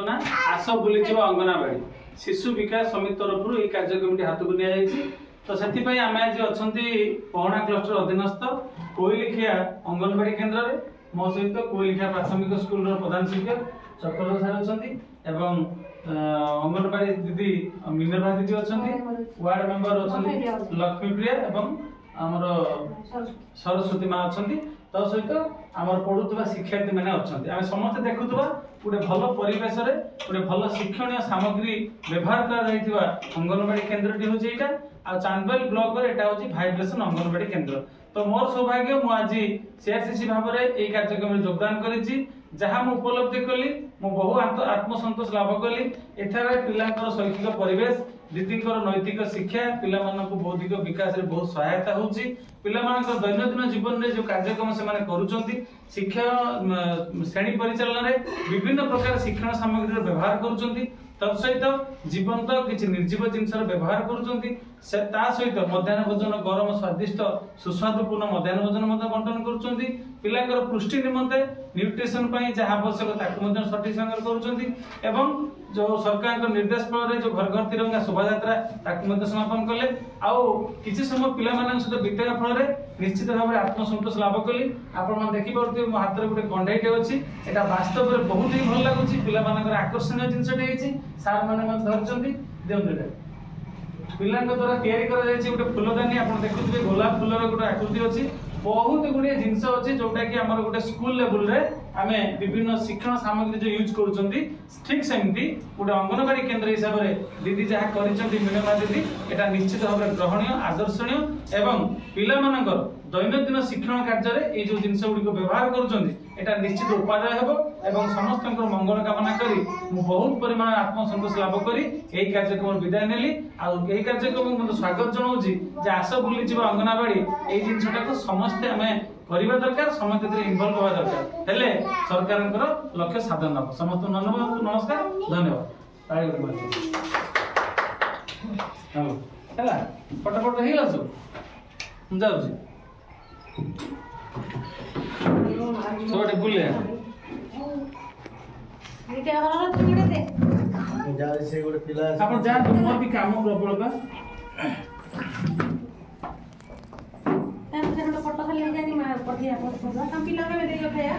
योजना आस बुलीज अंगनवाड़ी शिशु विकास समिति तरफ ये कार्यक्रम हाथ को नि तो से आम आज अच्छा पहणा क्लस्टर अधीनस्थ कोईलिखिया अंगनवाड़ी केन्द्र में मो सहित कोईलिखिया प्राथमिक स्कूल प्रधान शिक्षक चक्रधर सार अच्छा अंगनवाड़ी दीदी मिनर्भा दीदी अच्छा वार्ड मेंबर अच्छा लक्ष्मीप्रिया एवं आमर सरस्वती माँ अच्छा तो सहित आम पढ़ुवा शिक्षार्थी मैंने अच्छा आम समस्त देखुवा गोटे भल परिवेश गोटे भल शिक्षण सामग्री व्यवहार कर अंगनवाड़ी केन्द्रटी हूँ यहाँ आ चांदबाल ब्लॉक एटा हूँ भाइब्रेशन अंगनवाड़ी केन्द्र तो मोर सौभाग्य मु आज सीआरसीसी भाव में यही कार्यक्रम योगदान करी जहाँ मु उपलब्धि कली मु बहु आत्मसंतोष लाभ कली एठार पिलांकर शैक्षिक परिवेश दीदींकर नैतिक शिक्षा पिलामानक बौद्धिक विकास में बहुत सहायता होउची पिलामानक दैनंदिन जीवन में जो कार्यक्रम से माने करूचंती शिक्षा श्रेणी परिचालन रे विभिन्न प्रकार शिक्षण सामग्री व्यवहार करूचंती तत्सहित जीवंत किसी निर्जीव जिनसर व्यवहार करूचंती सहित मध्याह्न भोजन गरम स्वादिष्ट सुस्वादुपूर्ण मध्याह्न भोजन बंटन करूचंती पिलांकर पुष्टि निमंते न्यूट्रिशन पई जहाँ आवश्यक ताकु मध्य सठिक संग करूचंती एवं जो सरकार निर्देश फल जो घर घर तिरंगा शोभायात्रा ताकु समापन कले आउ किसी समय पिलामान सहित बिताइबा फल निश्चित भाव में आत्मसंतोष लाभ कली आपण देखिपे मो हाथ में गोटे कंडाईटे अच्छी यहाँ वास्तव में बहुत ही भल लगुच पिलामान आकर्षणीय जिनसटे सार मैंने धरती दिखते पिला द्वारा या गोटे फूलदानी आप देखुए गोलाप फूलर गोटे आकृति अच्छी बहुत गुड़िया जिनस अच्छी जोटा कि आम गोटे स्कूल लेवल रे आमे विभिन्न शिक्षण सामग्री जो यूज करूछंती ठीक सेमती गोटे अंगनवाड़ी केन्द्र हिसाब से दीदी जहाँ करिसेंती मीनमा दीदी एटा निश्चित भाव में ग्रहणीय आदर्शनीय एवं पिला मानकर दैनंदिन शिक्षण कार्य में ये जो जिनस गुड़िक व्यवहार करूछंती एटा निश्चित उपादेय हेबो एवं समस्त मंगल कामना करी मु बहुत परिमाण आत्मसंतोष लाभ करी एही कार्यक्रम विदाय नेली आ एही कार्यक्रम मते स्वागत जनाउची जे आस बुली जीव अंगनवाड़ी एही जिनसटा को समस्त आमे करबा दरकार समस्त इनवॉल्व होगा दरकार हेले सरकार लक्ष्य साधन हम समस्त नमस्कार धन्यवाद फटाफट हो जाऊँ सब बुले आप जातु मोर भी काम प्रबल बा फोटो खाली जानी पठिया पठिया हम पिला में देखो खाया